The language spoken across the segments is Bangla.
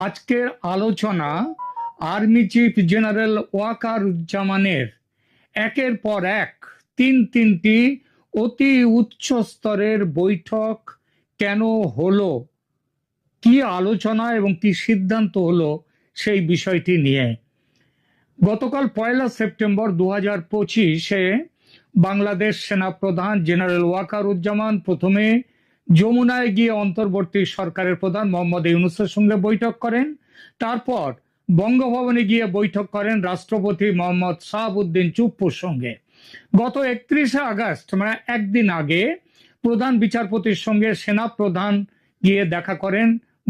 আজকের আলোচনা আর্মি চিফ জেনারেল ওয়াকারুজ্জামানের একের পর এক তিনটি অতি উচ্চ স্তরের বৈঠক কেন হলো, কি আলোচনা এবং কি সিদ্ধান্ত হলো সেই বিষয়টি নিয়ে। গতকাল 1 সেপ্টেম্বর 2025-এ বাংলাদেশ সেনাপ্রধান জেনারেল ওয়াকারুজ্জামান প্রথমে যমুনায় গিয়ে অন্তর্বর্তী সরকারের প্রধান মোহাম্মদ ইউনূসের সঙ্গে বৈঠক করেন। তারপর বঙ্গভবনে গিয়ে বৈঠক করেন রাষ্ট্রপতি মোহাম্মদ শাহাবুদ্দিন চুপ্পুর সঙ্গে। গত 31শে আগস্ট মানে একদিন আগে প্রধান বিচারপতির সঙ্গে সেনাপ্রধান গিয়ে দেখা করেন,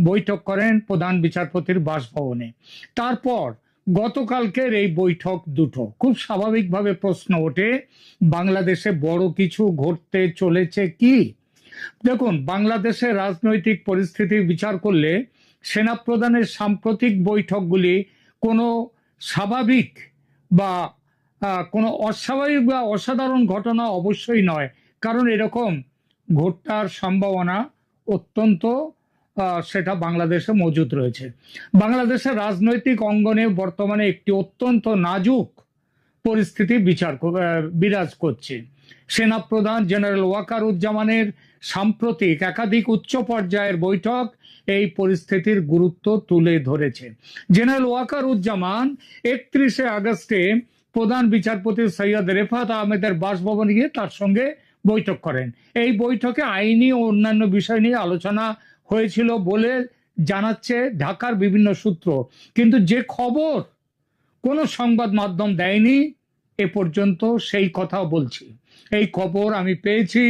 বৈঠক করেন প্রধান বিচারপতির বাসভবনে। তারপর গতকালকের এই বৈঠক দুটো, খুব স্বাভাবিকভাবে প্রশ্ন ওঠে, বাংলাদেশে বড় কিছু ঘটতে চলেছে কি? দেখুন, বাংলাদেশের রাজনৈতিক পরিস্থিতি বিচার করলে সেনাপ্রধানের সাম্প্রতিক বৈঠকগুলি কোনো স্বাভাবিক বা কোনো অস্বাভাবিক বা অসাধারণ ঘটনা অবশ্যই নয়, কারণ এরকম ঘটার সম্ভাবনা অত্যন্ত সেটা বাংলাদেশে মজুদ রয়েছে। বাংলাদেশের রাজনৈতিক অঙ্গনে বর্তমানে একটি অত্যন্ত নাজুক পরিস্থিতি বিরাজ করছে। সেনাপ্রধান জেনারেল ওয়াকারুজ্জামানের সাম্প্রতিক একাধিক উচ্চ পর্যায়ের বৈঠক এই পরিস্থিতির গুরুত্ব তুলে ধরেছে। জেনারেল ওয়াকারুজ্জামান 31শে আগস্টে প্রধান বিচারপতি সৈয়দ রেফাত আহমেদের বাসভবনে গিয়ে তার সঙ্গে বৈঠক করেন। এই বৈঠকে আইনি ও অন্যান্য বিষয় নিয়ে আলোচনা হয়েছিল বলে জানাচ্ছে ঢাকার বিভিন্ন সূত্র, কিন্তু যে খবর কোনো সংবাদ মাধ্যম দেয়নি এ পর্যন্ত সেই কথা বলছি। এই খবর আমি পেয়েছি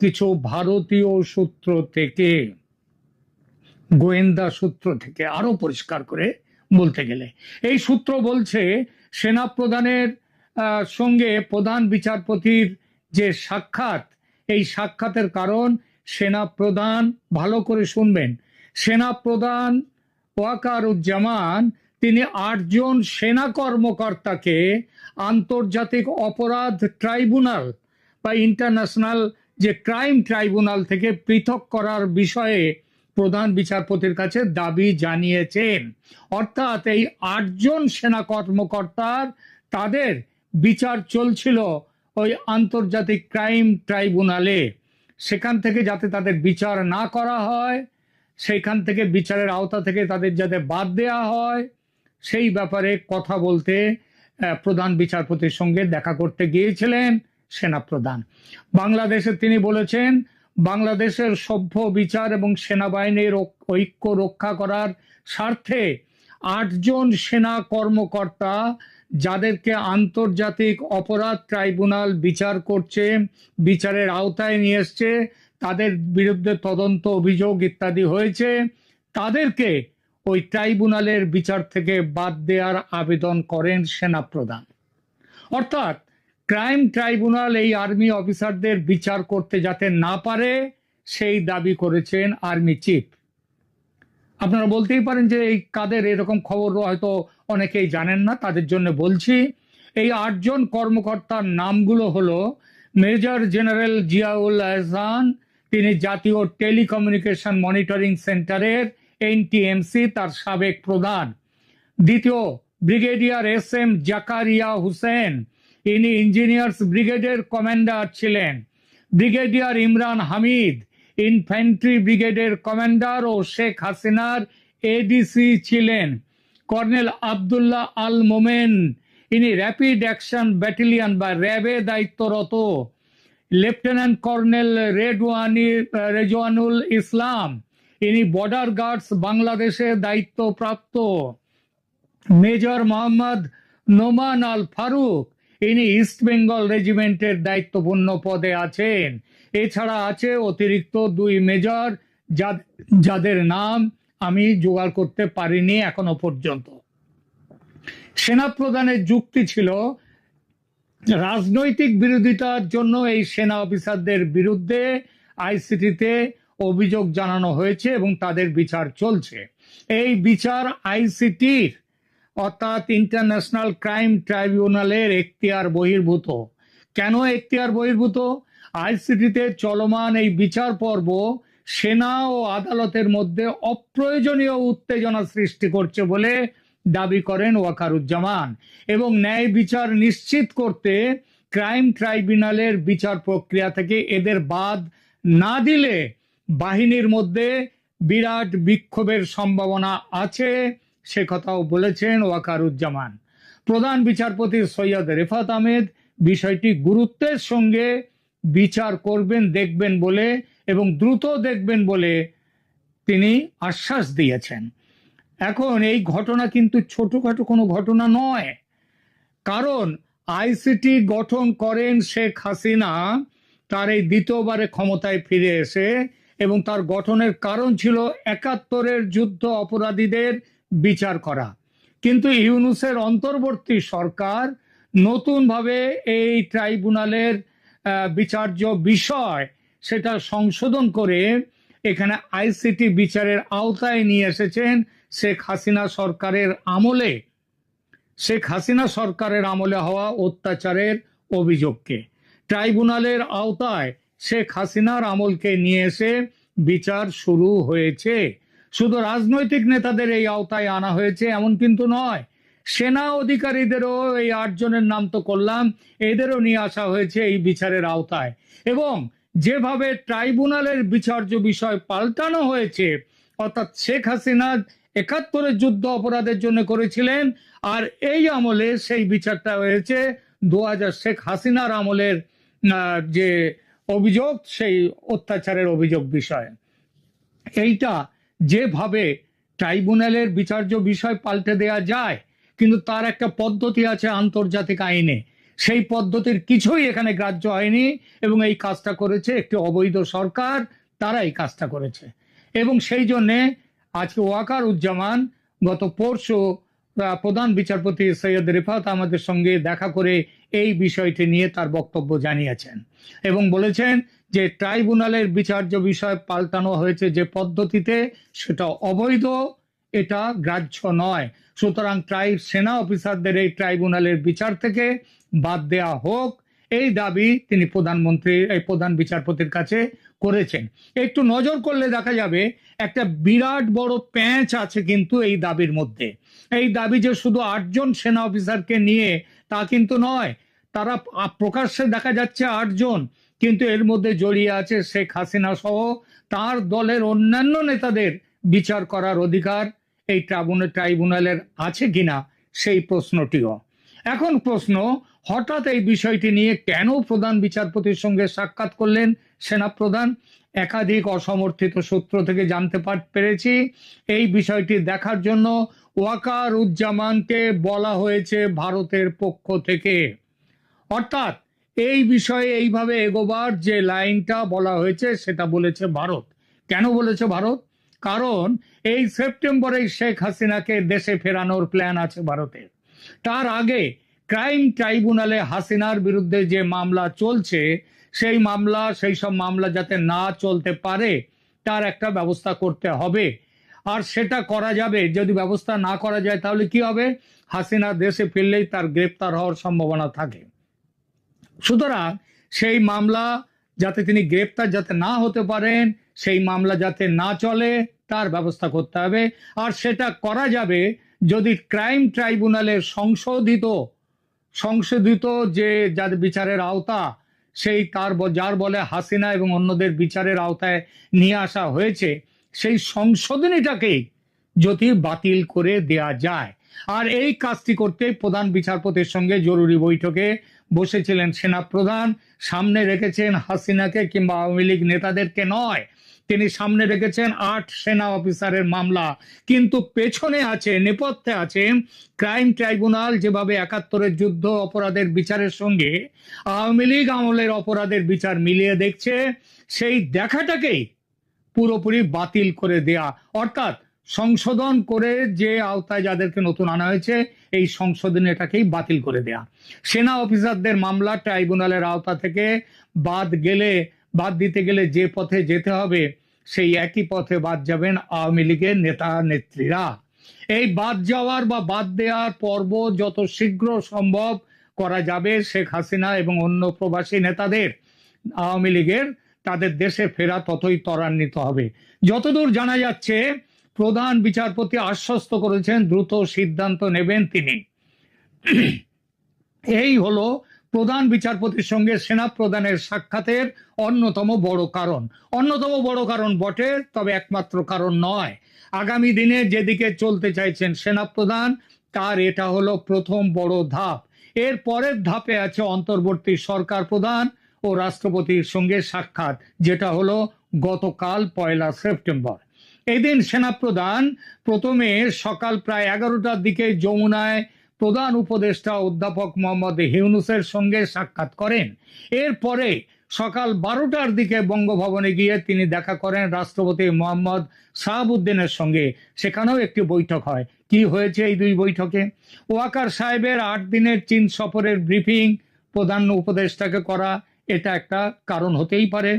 কিছু ভারতীয় সূত্র থেকে, গোয়েন্দা সূত্র থেকে, আরো পরিষ্কার করে বলতে গেলে এই সূত্র বলছে সেনাপ্রধানের সঙ্গে প্রধান বিচারপতির যে সাক্ষাৎ, এই সাক্ষাতের কারণ সেনাপ্রধান, ভালো করে শুনবেন, সেনাপ্রধান ওয়াকারুজ্জামান তিনি 8 জন সেনা কর্মকর্তাকে আন্তর্জাতিক অপরাধ ট্রাইব্যুনাল বা ইন্টারন্যাশনাল যে ক্রাইম ট্রাইব্যুনাল থেকে পৃথক করার বিষয়ে প্রধান বিচারপতির কাছে দাবি জানিয়েছেন। অর্থাৎ এই 8 জন সেনা কর্মকর্তার তাদের বিচার চলছিল ওই আন্তর্জাতিক ক্রাইম ট্রাইব্যুনালে, সেখান থেকে যাতে তাদের বিচার না করা হয়, সেইখান থেকে বিচারের আওতা থেকে তাদের যাতে বাদ দেওয়া হয়, সেই ব্যাপারে কথা বলতে প্রধান বিচারপতির সঙ্গে দেখা করতে গিয়েছিলেন সেনাপ্রধান। বাংলাদেশে তিনি বলেছেন বাংলাদেশের সভ্য বিচার এবং সেনাবাহিনীর ঐক্য রক্ষা করার স্বার্থে 8 জন সেনা কর্মকর্তা যাদেরকে আন্তর্জাতিক অপরাধ ট্রাইব্যুনাল বিচার করছে, বিচারের আওতায় নিয়ে এসছে, তাদের বিরুদ্ধে তদন্ত অভিযোগ ইত্যাদি হয়েছে, তাদেরকে ওই ট্রাইব্যুনালের বিচার থেকে বাদ দেওয়ার আবেদন করেন সেনাপ্রধান। অর্থাৎ ক্রাইম ট্রাইব্যুনাল এই আর্মি অফিসারদের বিচার করতে যাতে না পারে সেই দাবি করেছেন আর্মি চিফ। আপনারা বলতেই পারেন যে এই কাদের, এরকম খবর হয়তো অনেকেই জানেন না, তাদের জন্য বলছি। এই 8 জন কর্মকর্তার নামগুলো হলো মেজর জেনারেল জিয়াউল আহসান, তিনি জাতীয় টেলিকমিউনিকেশন মনিটরিং সেন্টারের এনটিএমসি তার সাবেক প্রধান। দ্বিতীয়, ব্রিগেডিয়ার SM জাকারিয়া হুসেন, ইনি ইঞ্জিনিয়ার্স ব্রিগেডের কমান্ডার ছিলেন। ব্রিগেডিয়ার ইমরান হামিদ ইনফ্যান্ট্রি ব্রিগেডের কমান্ডার ও শেখ হাসিনার এডিসি ছিলেন। কর্নেল আবদুল্লাহ আল মোমেন, ইনি র্যাপিড অ্যাকশন ব্যাটালিয়ন বা র্যাবে দায়িত্বরত। লেফটেন্যান্ট কর্নেল রেজওয়ানুল ইসলাম, ইনি বর্ডার গার্ডস বাংলাদেশে দায়িত্বপ্রাপ্ত। মেজর মোহাম্মদ নোমান আল ফারুক, ইনি ইস্ট বেঙ্গল রেজিমেন্টের দায়িত্বপূর্ণ পদে আছেন। এছাড়া আছে অতিরিক্ত 2 মেজর যাদের নাম আমি জোগাড় করতে পারিনি এখনো পর্যন্ত। সেনাপ্রধানের যুক্তি ছিল রাজনৈতিক বিরোধিতার জন্য এই সেনা অফিসারদের বিরুদ্ধে আইসিটিতে অভিযোগ জানানো হয়েছে এবং তাদের বিচার চলছে। এই বিচার আইসিটির অর্থাৎ ইন্টারন্যাশনাল ক্রাইম ট্রাইব্যুনালের এখতিয়ার বহির্ভূত। কেন এখতিয়ার বহির্ভূত? আইসিটিতে চলমান এই বিচার পর্ব সেনা ও আদালতের মধ্যে অপ্রয়োজনীয় উত্তেজনা সৃষ্টি করছে বলে দাবি করেন ওয়াকারুজ্জামান, এবং ন্যায় বিচার নিশ্চিত করতে ক্রাইম ট্রাইব্যুনালের বিচার প্রক্রিয়া থেকে এদের বাদ না দিলে বাহিনীর মধ্যে বিরাট বিক্ষোভের সম্ভাবনা আছে, সে কথাও বলেছেন ওয়াকারুজ্জামান। প্রধান বিচারপতি সৈয়দ রেফাত আহমেদ বিষয়টি গুরুত্বের সঙ্গে বিচার করবেন, দেখবেন বলে এবং দ্রুত দেখবেন বলে তিনি আশ্বাস দিয়েছেন। এখন এই ঘটনা কিন্তু ছোটখাটো কোনো ঘটনা নয়, কারণ আইসিটি গঠন করেন শেখ হাসিনা তার এই দ্বিতীয়বারে ক্ষমতায় ফিরে এসে, এবং তার গঠনের কারণ ছিল ৭১-এর যুদ্ধ অপরাধীদের বিচার করা। কিন্তু ইউনূসের অন্তর্বর্তী সরকার নতুনভাবে এই ট্রাইব্যুনালের বিচার্য বিষয় সেটা সংশোধন করে এখানে আইসিটি বিচারের আওতায় নিয়ে এসেছেন শেখ হাসিনা সরকারের আমলে, শেখ হাসিনা সরকারের আমলে হওয়া অত্যাচারের অভিযোগকে ট্রাইব্যুনালের আওতায় শেখ হাসিনার আমলকে নিয়ে এসে বিচার শুরু হয়েছে। শুধু রাজনৈতিক নেতাদের এই আওতায় আনা হয়েছে এমন কিন্তু নয়, সেনা অধিকারীদেরও, এই ৮ জনের নাম তো করলাম, এদেরও নিয়ে আসা হয়েছে এই বিচারের আওতায়। এবং যেভাবে ট্রাইব্যুনালের বিচার্য বিষয় পাল্টানো হয়েছে, অর্থাৎ শেখ হাসিনা ৭১-এর যুদ্ধ অপরাধের জন্য করেছিলেন, আর এই আমলে সেই বিচারটা হয়েছে ২০০০ শেখ হাসিনার আমলের যে অভিযোগ, সেই অত্যাচারের অভিযোগ বিষয়। এইটা যেভাবে ট্রাইব্যুনালের বিচার্য বিষয় পাল্টে দেয়া যায়, কিন্তু তার একটা পদ্ধতি আছে আন্তর্জাতিক আইনে, সেই পদ্ধতির কিছুই এখানে গ্রাহ্য হয়নি, এবং এই কাজটা করেছে একটি অবৈধ সরকার, তারা এই কাজটা করেছে। এবং সেই জন্যে আজকে ওয়াকারুজ্জামান গত পরশু প্রধান বিচারপতি সৈয়দ রেফাত আহমেদের সঙ্গে দেখা করে এই বিষয়টি নিয়ে তার বক্তব্য জানিয়েছেন এবং বলেছেন যে ট্রাইব্যুনালের বিচার্য বিষয় পাল্টানো হয়েছে যে পদ্ধতিতে, সেটা অবৈধ, এটা গ্রাহ্য নয়। সুতরাং সেনা অফিসারদের এই ট্রাইব্যুনালের বিচার থেকে বাদ দেয়া হোক, এই দাবি তিনি প্রধান বিচারপতির কাছে করেছেন। একটু নজর করলে দেখা যাবে একটা বিরাট বড় প্যাঁচ আছে কিন্তু এই দাবির মধ্যে। এই দাবি যে শুধু ৮ জন সেনা অফিসারকে নিয়ে তা কিন্তু নয়, তারা প্রকাশ্যে দেখা যাচ্ছে ৮ জন, কিন্তু এর মধ্যে জড়িয়ে আছে শেখ হাসিনা সহ তার দলের অন্যান্য নেতাদের বিচার করার অধিকার এই ট্রাইব্যুনালের আছে কিনা, সেই প্রশ্নটিও। এখন প্রশ্ন, হঠাৎ এই বিষয়টি নিয়ে কেন প্রধান বিচারপতির সঙ্গে সাক্ষাৎ করলেন সেনাপ্রধান? একাধিক অসমর্থিত সূত্র থেকে জানতে পেরেছি এই বিষয়টি দেখার জন্য ওয়াকারুজ্জামানকে বলা হয়েছে ভারতের পক্ষ থেকে। অর্থাৎ এই বিষয়ে এইভাবে এগোবার যে লাইনটা বলা হয়েছে সেটা বলেছে ভারত। কেন বলেছে ভারত? কারণ এই সেপ্টেম্বরে শেখ হাসিনাকে দেশে ফেরানোর প্ল্যান আছে ভারতের। তার আগে ক্রাইম ট্রাইব্যুনালে হাসিনার বিরুদ্ধে যে মামলা চলছে, সেই সব মামলা যাতে না চলতে পারে তার একটা ব্যবস্থা করতে হবে। আর সেটা করা যাবে, যদি ব্যবস্থা না করা যায় তাহলে কি হবে? হাসিনা দেশে ফিরলেই তার গ্রেপ্তার হওয়ার সম্ভাবনা থাকে। সুতরাং সেই মামলা যাতে তিনি গ্রেপ্তার যাতে না হতে পারেন, সেই মামলা যাতে না চলে, তার ব্যবস্থা করতে হবে। আর সেটা করা যাবে যদি ক্রাইম ট্রাইব্যুনালের সংশোধিত যে যাদের বিচারের আওতা, যার বলে হাসিনা এবং অন্যদের বিচারের আওতায় নিয়ে আসা হয়েছে, সেই সংশোধনীটাকেই যদি বাতিল করে দেয়া যায়। আর এই কাজটি করতে প্রধান বিচারপতির সঙ্গে জরুরি বৈঠকে বসেছিলেন সেনাপ্রধান। সামনে রেখেছেন হাসিনাকে কিংবা আওয়ামী লীগ নেতাদেরকে নয়, তিনি সামনে রেখেছেন ৮ সেনা অফিসারের মামলা, কিন্তু পেছনে আছে, নেপথ্যে আছে ক্রাইম ট্রাইব্যুনাল যেভাবে ৭১-এর যুদ্ধ অপরাধের বিচারের সঙ্গে আওয়ামী লীগ আমলের অপরাধের বিচার মিলিয়ে দেখছে, সেই দেখাটাকেই পুরোপুরি বাতিল করে দেয়া, অর্থাৎ সংশোধন করে যে আওতায় যাদেরকে নতুন আনা হয়েছে এই সংশোধনীটাকেই বাতিল করে দেয়া। সেনা অফিসারদের মামলা ট্রাইব্যুনালের আওতা থেকে বাদ দিতে গেলে যে পথে যেতে হবে, সেই একই পথে বাদ যাবেন আওয়ামী লীগের নেতা নেত্রীরা। এই বাদ যাওয়ার বা বাদ দেওয়ার পর্ব যত শীঘ্র সম্ভব করা যাবে শেখ হাসিনা এবং অন্য প্রবাসী নেতাদের আওয়ামী লীগের, তাদের দেশে ফেরা ততই ত্বরান্বিত হবে। যতদূর জানা যাচ্ছে, প্রধান বিচারপতি আশ্বস্ত করেছেন দ্রুত সিদ্ধান্ত নেবেন তিনি। এই হলো প্রধান বিচারপতির সঙ্গে সেনা প্রধানের সাক্ষাতের অন্যতম বড় কারণ বটে, তবে একমাত্র কারণ নয়। আগামী দিনে যেদিকে চলতে চাইছেন সেনা প্রধান, তার এটা হলো প্রথম বড় ধাপ। এর পরের ধাপে আছে অন্তর্বর্তী সরকার প্রধান ও রাষ্ট্রপতির সঙ্গে সাক্ষাৎ, যেটা হলো গতকাল 1 সেপ্টেম্বর। এদিন সেনাপ্রধান প্রথমে সকাল প্রায় 11টার দিকে যমুনায় প্রধান উপদেষ্টা অধ্যাপক মোহাম্মদ ইউনূসের সঙ্গে সাক্ষাৎ করেন। এরপরে সকাল 12টার দিকে বঙ্গভবনে গিয়ে তিনি দেখা করেন রাষ্ট্রপতি মোহাম্মদ শাহাবুদ্দিনের সঙ্গে। সেখানেও একটি বৈঠক হয়। কি হয়েছে এই দুই বৈঠকে? ওয়াকার সাহেবের 8 দিনের চীন সফরের ব্রিফিং প্রধান উপদেষ্টাকে করা, এটা একটা কারণ হতেই পারে।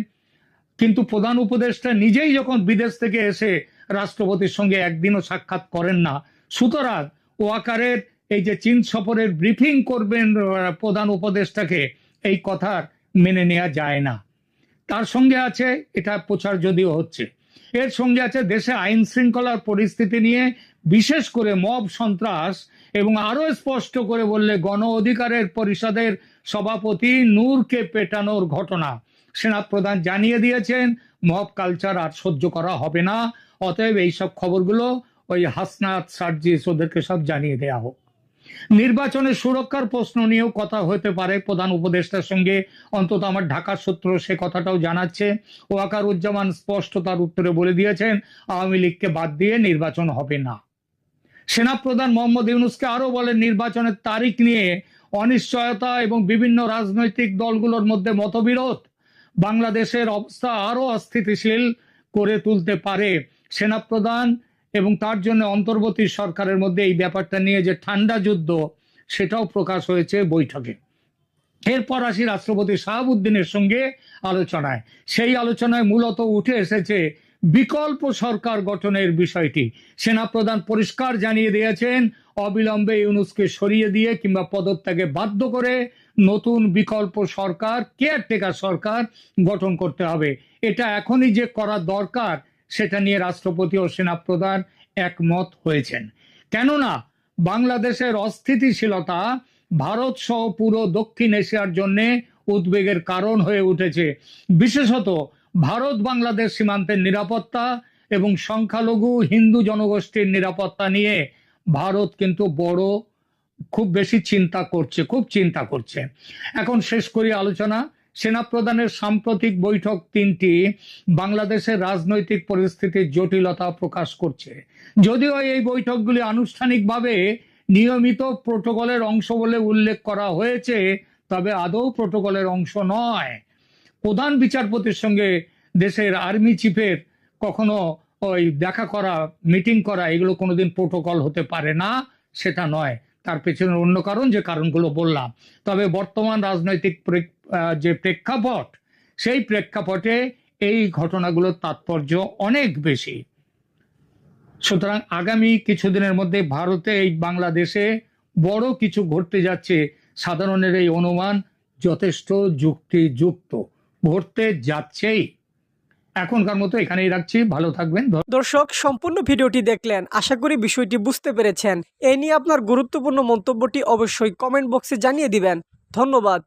কিন্তু প্রধান উপদেষ্টা নিজেই যখন বিদেশ থেকে এসে রাষ্ট্রপতির সঙ্গে একদিনও সাক্ষাৎ করেন না, সুতরাং ওয়াকারের এই যে চীন সফরের ব্রিফিং করবেন প্রধান উপদেষ্টাকে, এই কথার মেনে নেওয়া যায় না। তার সঙ্গে আছে, এটা প্রচার যদিও হচ্ছে, এর সঙ্গে আছে দেশে আইন শৃঙ্খলার পরিস্থিতি নিয়ে, বিশেষ করে মব সন্ত্রাস, এবং আরো স্পষ্ট করে বললে গণ অধিকারের পরিষদের সভাপতি নূরকে পেটানোর ঘটনা। সেনাপ্রধান জানিয়ে দিয়েছেন মব কালচার আর সহ্য করা হবে না, অতএব এইসব খবরগুলো ওই হাসনাত সার্জিস ওদেরকে সব জানিয়ে দেয়া হোক। নির্বাচনের সুরক্ষার প্রশ্ন নিয়েও কথা হতে পারে প্রধান উপদেষ্টার সঙ্গে, অন্তত আমার ঢাকার সূত্র সে কথাটাও জানাচ্ছে। ওয়াকারুজ্জামান স্পষ্ট তার উত্তরে বলে দিয়েছেন আওয়ামী লীগকে বাদ দিয়ে নির্বাচন হবে না। সেনাপ্রধান মোহাম্মদ ইউনূসকে আরো বলেন নির্বাচনের তারিখ নিয়ে অনিশ্চয়তা এবং বিভিন্ন রাজনৈতিক দলগুলোর মধ্যে মতবিরোধ বাংলাদেশের অবস্থা আরো অস্থিতিশীল করে তুলতে পারে। সেনাপ্রধান এবং তার জন্য অন্তর্বর্তী সরকারের মধ্যে এই ব্যাপারটা নিয়ে যে ঠান্ডা যুদ্ধ, সেটাও প্রকাশ হয়েছে বৈঠকে। এরপর আসি রাষ্ট্রপতি শাহাবুদ্দিনের সঙ্গে আলোচনায়। সেই আলোচনায় মূলত উঠে এসেছে বিকল্প সরকার গঠনের বিষয়টি। সেনাপ্রধান পরিষ্কার জানিয়ে দিয়েছেন অবিলম্বে ইউনূসকে সরিয়ে দিয়ে কিংবা পদত্যাগে বাধ্য করে নতুন বিকল্প সরকার, কেয়ারটেকার সরকার গঠন করতে হবে। এটা এখনই যে করা দরকার, সেটা নিয়ে রাষ্ট্রপতি ও সেনাপ্রধান একমত হয়েছেন। কেননা বাংলাদেশের অস্থিতিশীলতা ভারত সহ পুরো দক্ষিণ এশিয়ার জন্য উদ্বেগের কারণ হয়ে উঠেছে। বিশেষত ভারত বাংলাদেশ সীমান্তের নিরাপত্তা এবং সংখ্যালঘু হিন্দু জনগোষ্ঠীর নিরাপত্তা নিয়ে ভারত কিন্তু খুব বেশি খুব চিন্তা করছে। এখন শেষ করি আলোচনা। সেনাপ্রধানের সাম্প্রতিক বৈঠক 3টি বাংলাদেশের রাজনৈতিক পরিস্থিতির জটিলতা প্রকাশ করছে। যদিও এই বৈঠকগুলি আনুষ্ঠানিকভাবে নিয়মিত প্রোটোকলের অংশ বলে উল্লেখ করা হয়েছে, তবে আদৌ প্রোটোকলের অংশ নয়। প্রধান বিচারপতির সঙ্গে দেশের আর্মি চিফের কখনো ওই দেখা করা, মিটিং করা, এগুলো কোনোদিন প্রোটোকল হতে পারে না, সেটা নয়। তার পেছনে অন্য কারণ, যে কারণগুলো বললাম। তবে বর্তমান রাজনৈতিক যে প্রেক্ষাপট, সেই প্রেক্ষাপটে এই ঘটনাগুলোর তাৎপর্য অনেক বেশি। সুতরাং আগামী কিছুদিনের মধ্যে ভারতে এই বাংলাদেশে বড় কিছু ঘটতে যাচ্ছে, সাধারণের এই অনুমান যথেষ্ট যুক্তিযুক্ত, ঘটতে যাচ্ছেই। এখনকার মতো এখানেই রাখছি, ভালো থাকবেন। দর্শক, সম্পূর্ণ ভিডিওটি দেখলেন, আশা করি বিষয়টি বুঝতে পেরেছেন। এই নিয়ে আপনার গুরুত্বপূর্ণ মন্তব্যটি অবশ্যই কমেন্ট বক্সে জানিয়ে দিবেন। ধন্যবাদ।